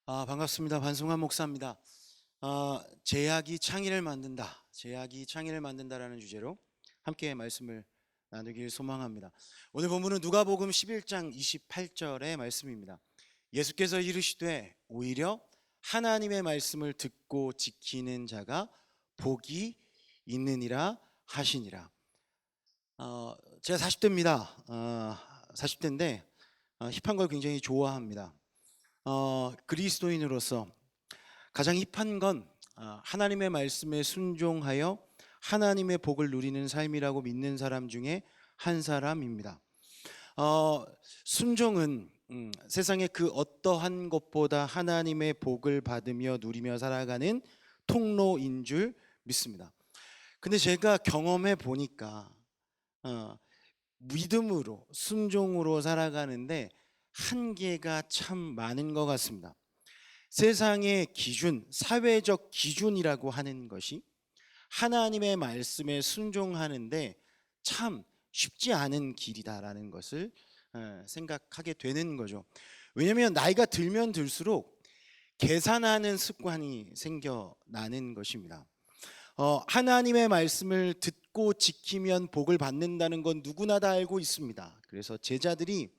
반갑습니다. 반승환 목사입니다. 제약이 창의를 만든다. 제약이 창의를 만든다라는 주제로 함께 말씀을 나누길 소망합니다. 오늘 본문은 누가복음 11장 28절의 말씀입니다. 예수께서 이르시되 오히려 하나님의 말씀을 듣고 지키는 자가 복이 있느니라 하시니라. 제가 40대입니다. 40대인데 힙한 걸 굉장히 좋아합니다. 그리스도인으로서 가장 힙한 건 하나님의 말씀에 순종하여 하나님의 복을 누리는 삶이라고 믿는 사람 중에 한 사람입니다. 순종은 세상의 그 어떠한 것보다 하나님의 복을 받으며 누리며 살아가는 통로인 줄 믿습니다. 근데 제가 경험해 보니까 믿음으로 순종으로 살아가는데 한계가 참 많은 것 같습니다. 세상의 기준, 사회적 기준이라고 하는 것이 하나님의 말씀에 순종하는데 참 쉽지 않은 길이다라는 것을 생각하게 되는 거죠. 왜냐하면 나이가 들면 들수록 계산하는 습관이 생겨나는 것입니다. 하나님의 말씀을 듣고 지키면 복을 받는다는 건 누구나 다 알고 있습니다. 그래서 제자들이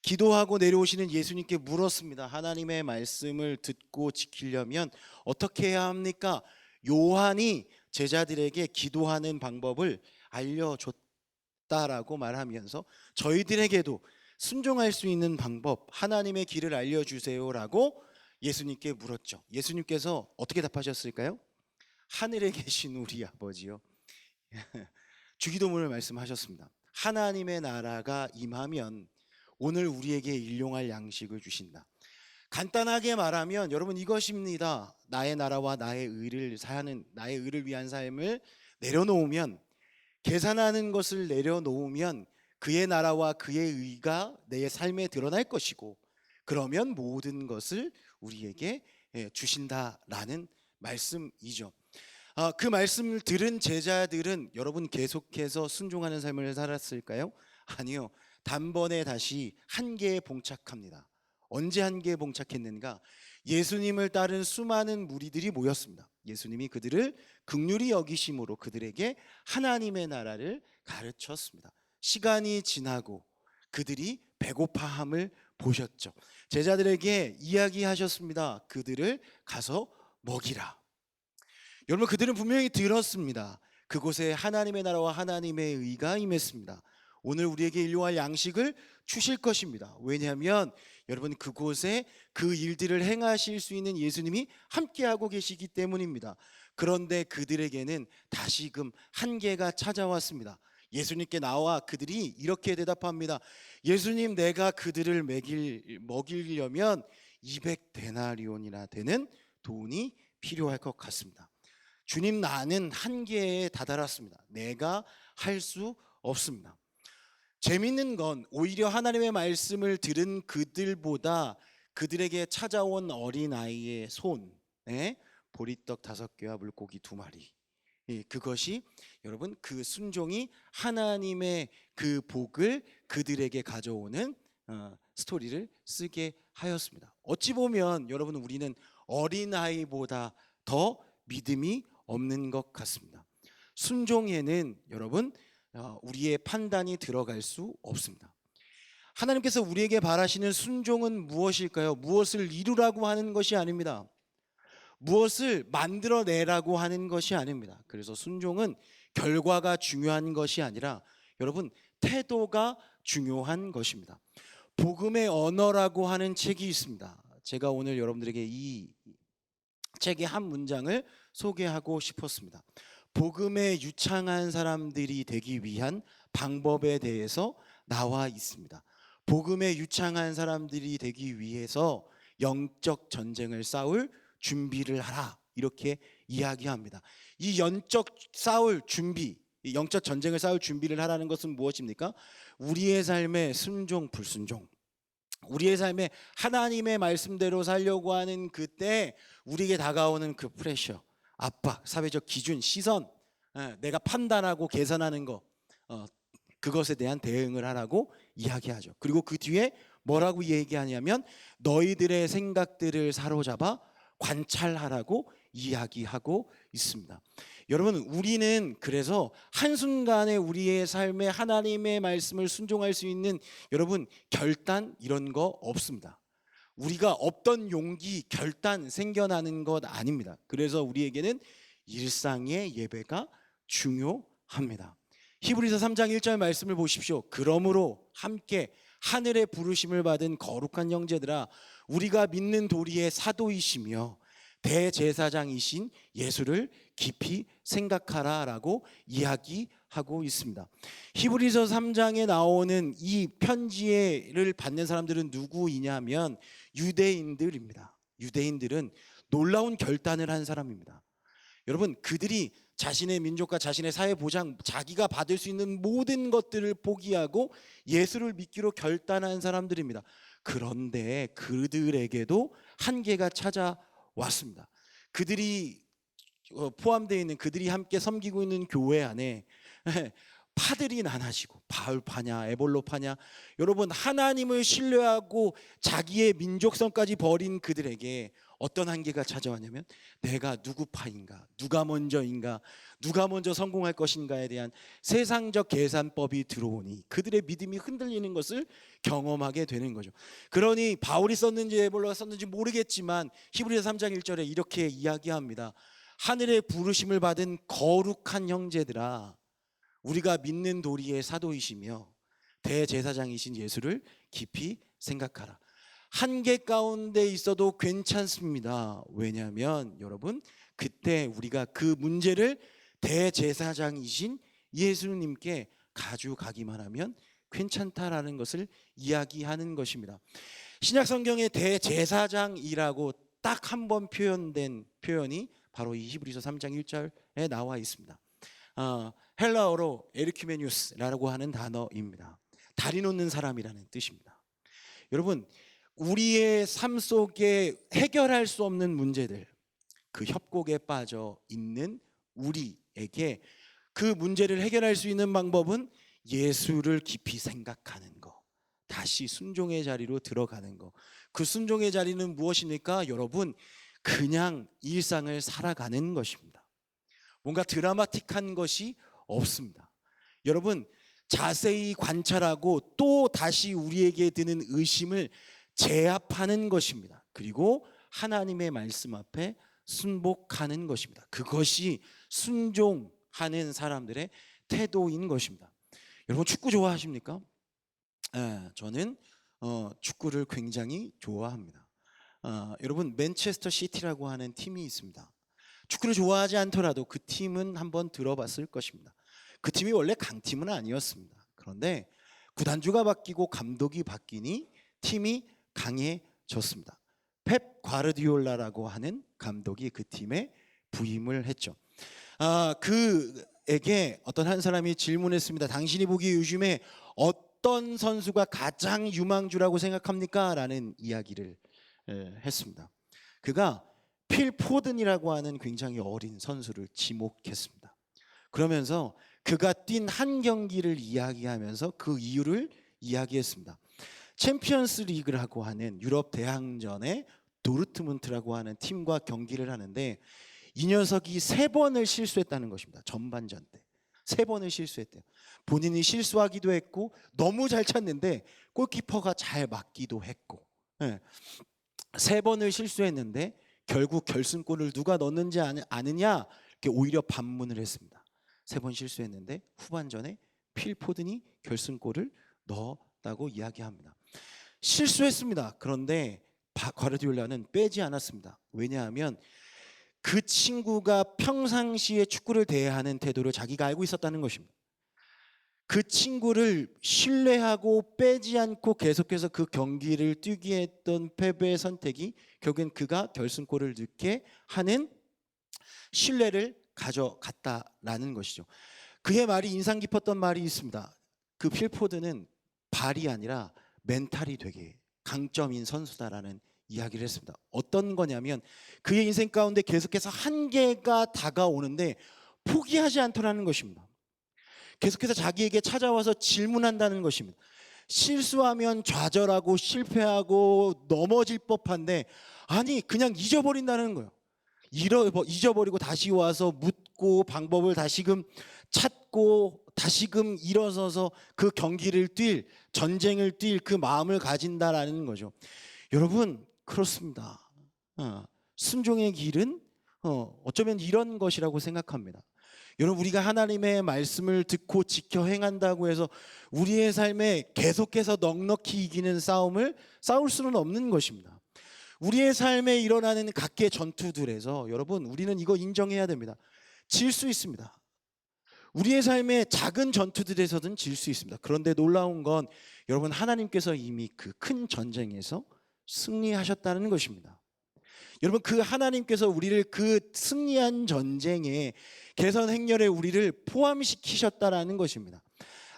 기도하고 내려오시는 예수님께 물었습니다. 하나님의 말씀을 듣고 지키려면 어떻게 해야 합니까? 요한이 제자들에게 기도하는 방법을 알려줬다라고 말하면서 저희들에게도 순종할 수 있는 방법, 하나님의 길을 알려주세요라고 예수님께 물었죠. 예수님께서 어떻게 답하셨을까요? 하늘에 계신 우리 아버지요. 주기도문을 말씀하셨습니다. 하나님의 나라가 임하면 오늘 우리에게 일용할 양식을 주신다. 간단하게 말하면 여러분 이것입니다. 나의 나라와 나의 의를 위한 삶을 내려놓으면, 계산하는 것을 내려놓으면 그의 나라와 그의 의가 내 삶에 드러날 것이고, 그러면 모든 것을 우리에게 주신다라는 말씀이죠. 그 말씀을 들은 제자들은 여러분 계속해서 순종하는 삶을 살았을까요? 아니요. 단번에 다시 한계에 봉착합니다. 언제 한계에 봉착했는가? 예수님을 따른 수많은 무리들이 모였습니다. 예수님이 그들을 긍휼히 여기심으로 그들에게 하나님의 나라를 가르쳤습니다. 시간이 지나고 그들이 배고파함을 보셨죠. 제자들에게 이야기하셨습니다. 그들을 가서 먹이라. 여러분, 그들은 분명히 들었습니다. 그곳에 하나님의 나라와 하나님의 의가 임했습니다. 오늘 우리에게 일용할 양식을 주실 것입니다. 왜냐하면 여러분, 그곳에 그 일들을 행하실 수 있는 예수님이 함께하고 계시기 때문입니다. 그런데 그들에게는 다시금 한계가 찾아왔습니다. 예수님께 나와 그들이 이렇게 대답합니다. 예수님, 내가 그들을 먹이려면 200데나리온이나 되는 돈이 필요할 것 같습니다. 주님, 나는 한계에 다다랐습니다. 내가 할 수 없습니다. 재밌는 건 오히려 하나님의 말씀을 들은 그들보다 그들에게 찾아온 어린아이의 손에 보리떡 5개와 물고기 2마리, 그것이 여러분 그 순종이 하나님의 그 복을 그들에게 가져오는 스토리를 쓰게 하였습니다. 어찌 보면 여러분 우리는 어린아이보다 더 믿음이 없는 것 같습니다. 순종에는 여러분 우리의 판단이 들어갈 수 없습니다. 하나님께서 우리에게 바라시는 순종은 무엇일까요? 무엇을 이루라고 하는 것이 아닙니다. 무엇을 만들어내라고 하는 것이 아닙니다. 그래서 순종은 결과가 중요한 것이 아니라 여러분 태도가 중요한 것입니다. 복음의 언어라고 하는 책이 있습니다. 제가 오늘 여러분들에게 이 책의 한 문장을 소개하고 싶었습니다. 복음에 유창한 사람들이 되기 위한 방법에 대해서 나와 있습니다. 복음에 유창한 사람들이 되기 위해서 영적 전쟁을 싸울 준비를 하라, 이렇게 이야기합니다. 이 영적 전쟁을 싸울 준비를 하라는 것은 무엇입니까? 우리의 삶의 순종, 불순종, 우리의 삶에 하나님의 말씀대로 살려고 하는 그때 우리에게 다가오는 그 프레셔, 압박, 사회적 기준, 시선, 내가 판단하고 계산하는 것, 그것에 대한 대응을 하라고 이야기하죠. 그리고 그 뒤에 뭐라고 얘기하냐면 너희들의 생각들을 사로잡아 관찰하라고 이야기하고 있습니다. 여러분, 우리는 그래서 한순간에 우리의 삶에 하나님의 말씀을 순종할 수 있는 여러분 결단 이런 거 없습니다. 우리가 없던 용기, 결단 생겨나는 것 아닙니다. 그래서 우리에게는 일상의 예배가 중요합니다. 히브리서 3장 1절 말씀을 보십시오. 그러므로 함께 하늘의 부르심을 받은 거룩한 형제들아, 우리가 믿는 도리의 사도이시며 대제사장이신 예수를 깊이 생각하라라고 이야기하고 있습니다. 히브리서 3장에 나오는 이 편지를 받는 사람들은 누구이냐면 유대인들입니다. 유대인들은 놀라운 결단을 한 사람입니다. 여러분, 그들이 자신의 민족과 자신의 사회 보장, 자기가 받을 수 있는 모든 것들을 포기하고 예수를 믿기로 결단한 사람들입니다. 그런데 그들에게도 한계가 찾아왔습니다. 그들이 포함되어 있는, 그들이 함께 섬기고 있는 교회 안에 파들이 많아지고, 바울파냐 에볼로파냐, 여러분 하나님을 신뢰하고 자기의 민족성까지 버린 그들에게 어떤 한계가 찾아왔냐면 내가 누구 파인가, 누가 먼저인가, 누가 먼저 성공할 것인가에 대한 세상적 계산법이 들어오니 그들의 믿음이 흔들리는 것을 경험하게 되는 거죠. 그러니 바울이 썼는지 에볼로가 썼는지 모르겠지만 히브리서 3장 1절에 이렇게 이야기합니다. 하늘의 부르심을 받은 거룩한 형제들아, 우리가 믿는 도리의 사도이시며 대제사장이신 예수를 깊이 생각하라. 한계 가운데 있어도 괜찮습니다. 왜냐하면 여러분, 그때 우리가 그 문제를 대제사장이신 예수님께 가져가기만 하면 괜찮다라는 것을 이야기하는 것입니다. 신약 성경의 대제사장이라고 딱 한 번 표현된 표현이 바로 이 히브리서 3장 1절에 나와 있습니다. 헬라어로 에르큐메니우스라고 하는 단어입니다. 다리 놓는 사람이라는 뜻입니다. 여러분, 우리의 삶 속에 해결할 수 없는 문제들, 그 협곡에 빠져 있는 우리에게 그 문제를 해결할 수 있는 방법은 예수를 깊이 생각하는 거, 다시 순종의 자리로 들어가는 거. 그 순종의 자리는 무엇입니까? 여러분, 그냥 일상을 살아가는 것입니다. 뭔가 드라마틱한 것이 없습니다. 여러분, 자세히 관찰하고 또 다시 우리에게 드는 의심을 제압하는 것입니다. 그리고 하나님의 말씀 앞에 순복하는 것입니다. 그것이 순종하는 사람들의 태도인 것입니다. 여러분, 축구 좋아하십니까? 저는 축구를 굉장히 좋아합니다. 여러분, 맨체스터 시티라고 하는 팀이 있습니다. 축구를 좋아하지 않더라도 그 팀은 한번 들어봤을 것입니다. 그 팀이 원래 강팀은 아니었습니다. 그런데 구단주가 바뀌고 감독이 바뀌니 팀이 강해졌습니다. 펩 과르디올라라고 하는 감독이 그 팀에 부임을 했죠. 그에게 어떤 한 사람이 질문했습니다. 당신이 보기에 요즘에 어떤 선수가 가장 유망주라고 생각합니까? 라는 이야기를 했습니다. 그가 필 포든이라고 하는 굉장히 어린 선수를 지목했습니다. 그러면서 그가 뛴 한 경기를 이야기하면서 그 이유를 이야기했습니다. 챔피언스 리그라고 하는 유럽 대항전에 도르트문트라고 하는 팀과 경기를 하는데 이 녀석이 3번을 실수했다는 것입니다. 전반전 때 3번을 실수했대요. 본인이 실수하기도 했고 너무 잘 찼는데 골키퍼가 잘 막기도 했고 3번을 실수했는데 결국 결승골을 누가 넣는지 아느냐, 이렇게 오히려 반문을 했습니다. 3번 실수했는데 후반전에 필 포든이 결승골을 넣었다고 이야기합니다. 실수했습니다. 그런데 과르디올라는 빼지 않았습니다. 왜냐하면 그 친구가 평상시에 축구를 대하는 태도를 자기가 알고 있었다는 것입니다. 그 친구를 신뢰하고 빼지 않고 계속해서 그 경기를 뛰게 했던 펩의 선택이 결국엔 그가 결승골을 넣게 하는 신뢰를 가져갔다라는 것이죠. 그의 말이 인상 깊었던 말이 있습니다. 그 필포드는 발이 아니라 멘탈이 되게 강점인 선수다라는 이야기를 했습니다. 어떤 거냐면 그의 인생 가운데 계속해서 한계가 다가오는데 포기하지 않더라는 것입니다. 계속해서 자기에게 찾아와서 질문한다는 것입니다. 실수하면 좌절하고 실패하고 넘어질 법한데 아니 그냥 잊어버린다는 거예요. 잊어버리고 다시 와서 묻고 방법을 다시금 찾고 다시금 일어서서 그 경기를 뛸 전쟁을 뛸 그 마음을 가진다라는 거죠. 여러분 그렇습니다. 순종의 길은 어쩌면 이런 것이라고 생각합니다. 여러분 우리가 하나님의 말씀을 듣고 지켜 행한다고 해서 우리의 삶에 계속해서 넉넉히 이기는 싸움을 싸울 수는 없는 것입니다. 우리의 삶에 일어나는 각계 전투들에서 여러분 우리는 이거 인정해야 됩니다. 질 수 있습니다. 우리의 삶의 작은 전투들에서든 질 수 있습니다. 그런데 놀라운 건 여러분 하나님께서 이미 그 큰 전쟁에서 승리하셨다는 것입니다. 여러분 그 하나님께서 우리를 그 승리한 전쟁에 개선 행렬에 우리를 포함시키셨다라는 것입니다.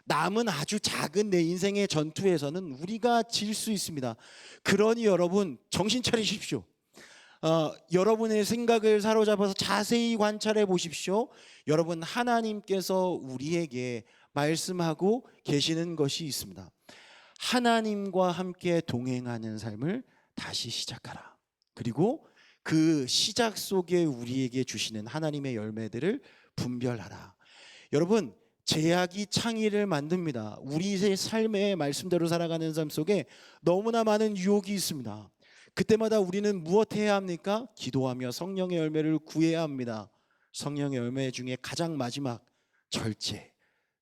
남은 아주 작은 내 인생의 전투에서는 우리가 질 수 있습니다. 그러니 여러분 정신 차리십시오. 여러분의 생각을 사로잡아서 자세히 관찰해 보십시오. 여러분 하나님께서 우리에게 말씀하고 계시는 것이 있습니다. 하나님과 함께 동행하는 삶을 다시 시작하라. 그리고 그 시작 속에 우리에게 주시는 하나님의 열매들을 분별하라. 여러분 제약이 창의를 만듭니다. 우리의 삶의 말씀대로 살아가는 삶 속에 너무나 많은 유혹이 있습니다. 그때마다 우리는 무엇 해야 합니까? 기도하며 성령의 열매를 구해야 합니다. 성령의 열매 중에 가장 마지막 절제,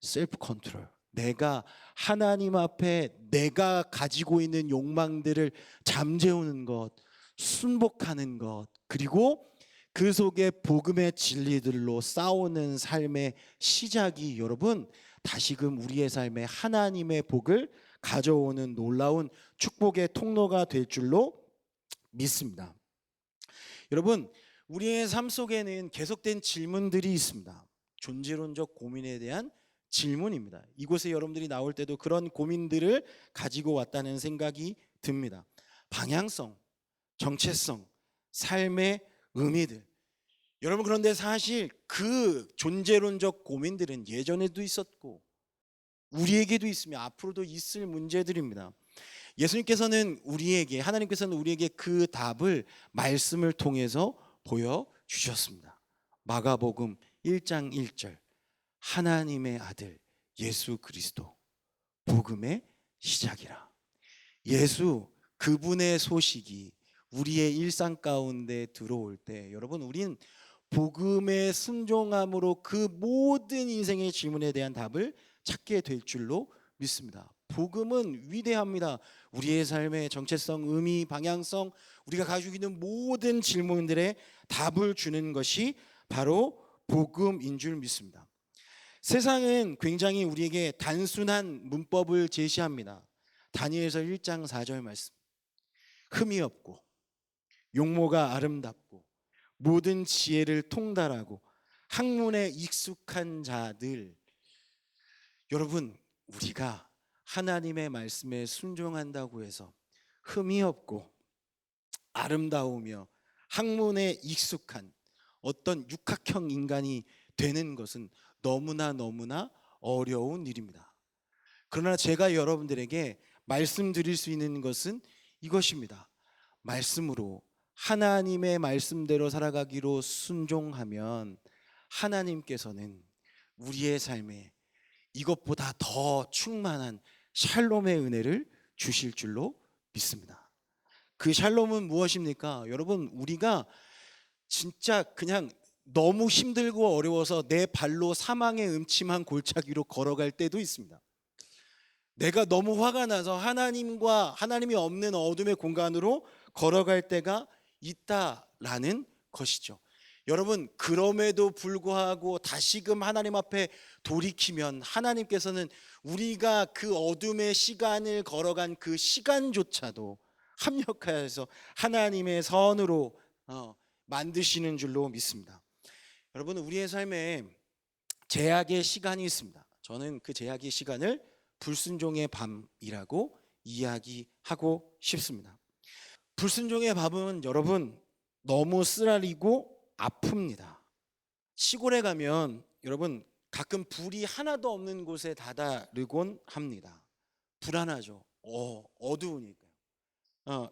셀프 컨트롤. 내가 하나님 앞에 내가 가지고 있는 욕망들을 잠재우는 것, 순복하는 것, 그리고 그 속에 복음의 진리들로 싸우는 삶의 시작이 여러분 다시금 우리의 삶에 하나님의 복을 가져오는 놀라운 축복의 통로가 될 줄로 믿습니다. 여러분 우리의 삶 속에는 계속된 질문들이 있습니다. 존재론적 고민에 대한 질문입니다. 이곳에 여러분들이 나올 때도 그런 고민들을 가지고 왔다는 생각이 듭니다. 방향성, 정체성, 삶의 의미들. 여러분 그런데 사실 그 존재론적 고민들은 예전에도 있었고 우리에게도 있으며 앞으로도 있을 문제들입니다. 예수님께서는 하나님께서는 우리에게 그 답을 말씀을 통해서 보여주셨습니다. 마가복음 1장 1절 하나님의 아들 예수 그리스도 복음의 시작이라. 예수 그분의 소식이 우리의 일상 가운데 들어올 때 여러분 우린 복음의 순종함으로 그 모든 인생의 질문에 대한 답을 찾게 될 줄로 믿습니다. 복음은 위대합니다. 우리의 삶의 정체성, 의미, 방향성, 우리가 가지고 있는 모든 질문들의 답을 주는 것이 바로 복음인 줄 믿습니다. 세상은 굉장히 우리에게 단순한 문법을 제시합니다. 다니엘서 1장 4절 말씀. 흠이 없고 용모가 아름답고 모든 지혜를 통달하고 학문에 익숙한 자들. 여러분 우리가 하나님의 말씀에 순종한다고 해서 흠이 없고 아름다우며 학문에 익숙한 어떤 육학형 인간이 되는 것은 너무나 어려운 일입니다. 그러나 제가 여러분들에게 말씀드릴 수 있는 것은 이것입니다. 말씀으로 하나님의 말씀대로 살아가기로 순종하면 하나님께서는 우리의 삶에 이것보다 더 충만한 샬롬의 은혜를 주실 줄로 믿습니다. 그 샬롬은 무엇입니까? 여러분 우리가 진짜 그냥 너무 힘들고 어려워서 내 발로 사망의 음침한 골짜기로 걸어갈 때도 있습니다. 내가 너무 화가 나서 하나님이 없는 어둠의 공간으로 걸어갈 때가 있다라는 것이죠. 여러분 그럼에도 불구하고 다시금 하나님 앞에 돌이키면 하나님께서는 우리가 그 어둠의 시간을 걸어간 그 시간조차도 합력하여서 하나님의 선으로 만드시는 줄로 믿습니다. 여러분 우리의 삶에 제약의 시간이 있습니다. 저는 그 제약의 시간을 불순종의 밤이라고 이야기하고 싶습니다. 불순종의 밤은 여러분 너무 쓰라리고 아픕니다. 시골에 가면 여러분 가끔 불이 하나도 없는 곳에 다다르곤 합니다. 불안하죠. 어두우니까요.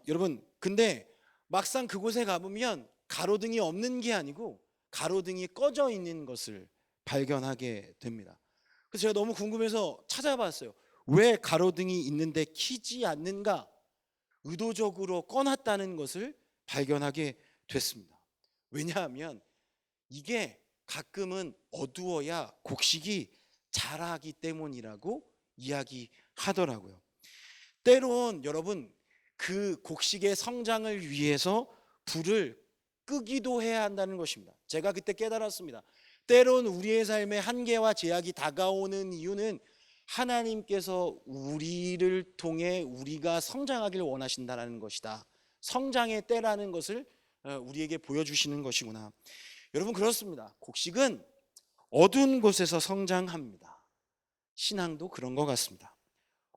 여러분, 근데 막상 그곳에 가보면 가로등이 없는 게 아니고 가로등이 꺼져 있는 것을 발견하게 됩니다. 그래서 제가 너무 궁금해서 찾아봤어요. 왜 가로등이 있는데 켜지 않는가? 의도적으로 꺼놨다는 것을 발견하게 됐습니다. 왜냐하면 이게 가끔은 어두워야 곡식이 자라기 때문이라고 이야기하더라고요. 때론 여러분, 그 곡식의 성장을 위해서 불을 끄기도 해야 한다는 것입니다. 제가 그때 깨달았습니다. 때론 우리의 삶에 한계와 제약이 다가오는 이유는 하나님께서 우리를 통해 우리가 성장하기를 원하신다는 것이다. 성장의 때라는 것을 우리에게 보여주시는 것이구나. 여러분, 그렇습니다. 곡식은 어두운 곳에서 성장합니다. 신앙도 그런 것 같습니다.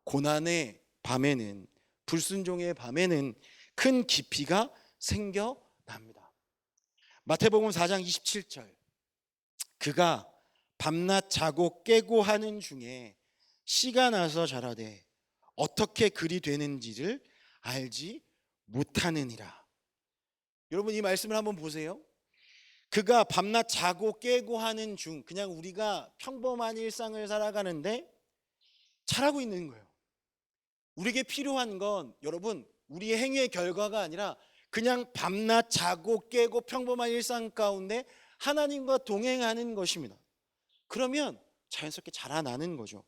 고난의 밤에는, 불순종의 밤에는 큰 깊이가 생겨납니다. 마태복음 4장 27절, 그가 밤낮 자고 깨고 하는 중에 씨가 나서 자라되 어떻게 그리 되는지를 알지 못하느니라. 여러분, 이 말씀을 한번 보세요. 그가 밤낮 자고 깨고 하는 중, 그냥 우리가 평범한 일상을 살아가는데 잘하고 있는 거예요. 우리에게 필요한 건 여러분, 우리의 행위의 결과가 아니라 그냥 밤낮 자고 깨고 평범한 일상 가운데 하나님과 동행하는 것입니다. 그러면 자연스럽게 자라나는 거죠.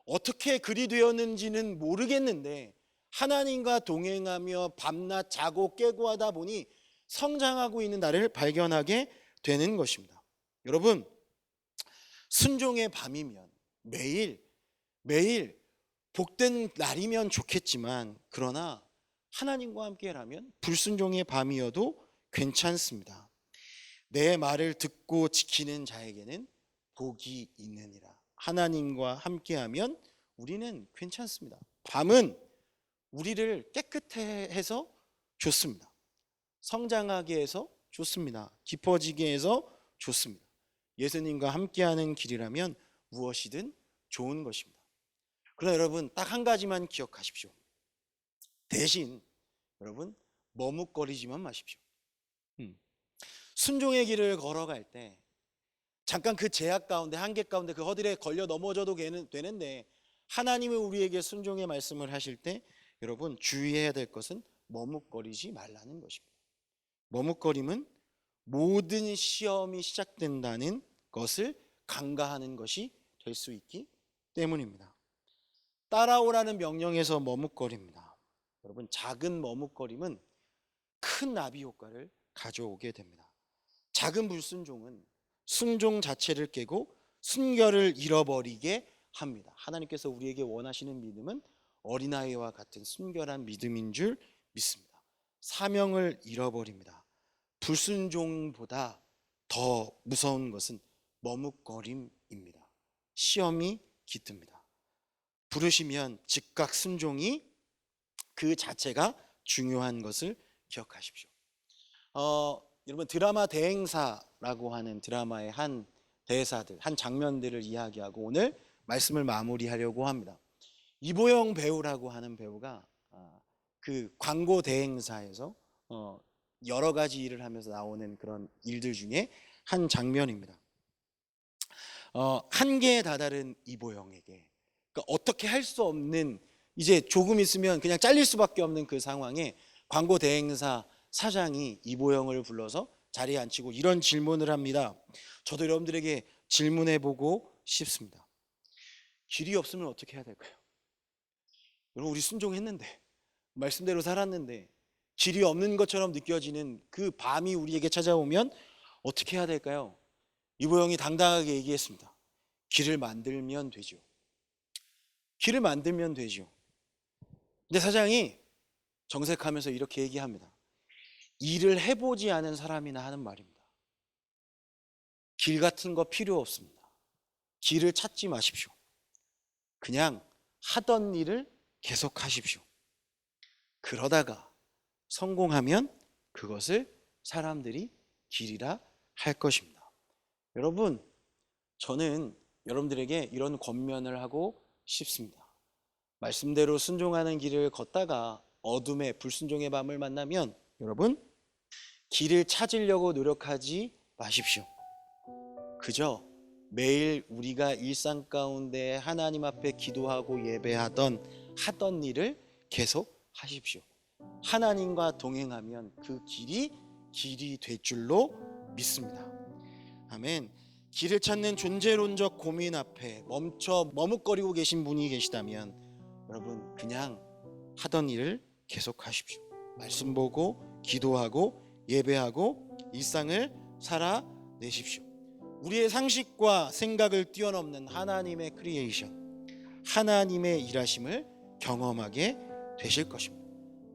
어떻게 그리 되었는지는 모르겠는데 하나님과 동행하며 밤낮 자고 깨고 하다 보니 성장하고 있는 나를 발견하게 되는 것입니다. 여러분, 순종의 밤이면 매일 복된 날이면 좋겠지만, 그러나 하나님과 함께라면 불순종의 밤이어도 괜찮습니다. 내 말을 듣고 지키는 자에게는 복이 있느니라. 하나님과 함께하면 우리는 괜찮습니다. 밤은 우리를 깨끗해 해서 좋습니다. 성장하게 해서 좋습니다. 깊어지게 해서 좋습니다. 예수님과 함께하는 길이라면 무엇이든 좋은 것입니다. 그러나 여러분, 딱 한 가지만 기억하십시오. 대신 여러분, 머뭇거리지만 마십시오. 순종의 길을 걸어갈 때 잠깐 그 제약 가운데, 한계 가운데 그 허들에 걸려 넘어져도 되는데 하나님은 우리에게 순종의 말씀을 하실 때 여러분, 주의해야 될 것은 머뭇거리지 말라는 것입니다. 머뭇거림은 모든 시험이 시작된다는 것을 간과하는 것이 될 수 있기 때문입니다. 따라오라는 명령에서 머뭇거립니다. 여러분, 작은 머뭇거림은 큰 나비 효과를 가져오게 됩니다. 작은 불순종은 순종 자체를 깨고 순결을 잃어버리게 합니다. 하나님께서 우리에게 원하시는 믿음은 어린아이와 같은 순결한 믿음인 줄 믿습니다. 사명을 잃어버립니다. 불순종보다 더 무서운 것은 머뭇거림입니다. 시험이 깃듭니다. 부르시면 즉각 순종이 그 자체가 중요한 것을 기억하십시오. 여러분, 드라마 대행사라고 하는 드라마의 한 대사들, 한 장면들을 이야기하고 오늘 말씀을 마무리하려고 합니다. 이보영 배우라고 하는 배우가 그 광고 대행사에서 여러 가지 일을 하면서 나오는 그런 일들 중에 한 장면입니다. 한계에 다다른 이보영에게, 그러니까 어떻게 할 수 없는, 이제 조금 있으면 그냥 잘릴 수밖에 없는 그 상황에 광고 대행사 사장이 이보영을 불러서 자리에 앉히고 이런 질문을 합니다. 저도 여러분들에게 질문해 보고 싶습니다. 길이 없으면 어떻게 해야 될까요? 여러분, 우리 순종했는데, 말씀대로 살았는데 길이 없는 것처럼 느껴지는 그 밤이 우리에게 찾아오면 어떻게 해야 될까요? 이보영이 당당하게 얘기했습니다. 길을 만들면 되죠. 길을 만들면 되죠. 근데 사장이 정색하면서 이렇게 얘기합니다. 일을 해보지 않은 사람이나 하는 말입니다. 길 같은 거 필요 없습니다. 길을 찾지 마십시오. 그냥 하던 일을 계속 하십시오. 그러다가 성공하면 그것을 사람들이 길이라 할 것입니다. 여러분, 저는 여러분들에게 이런 권면을 하고 싶습니다. 말씀대로 순종하는 길을 걷다가 어둠의 불순종의 밤을 만나면 여러분 길을 찾으려고 노력하지 마십시오. 그저 매일 우리가 일상 가운데 하나님 앞에 기도하고 예배하던 하던 일을 계속 하십시오. 하나님과 동행하면 그 길이 될 줄로 믿습니다. 아멘. 길을 찾는 존재론적 고민 앞에 멈춰 머뭇거리고 계신 분이 계시다면 여러분 그냥 하던 일을 계속하십시오. 말씀 보고 기도하고 예배하고 일상을 살아내십시오. 우리의 상식과 생각을 뛰어넘는 하나님의 크리에이션, 하나님의 일하심을 경험하게 되실 것입니다.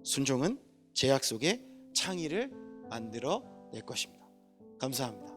순종은 제약 속에 창의를 만들어낼 것입니다. 감사합니다.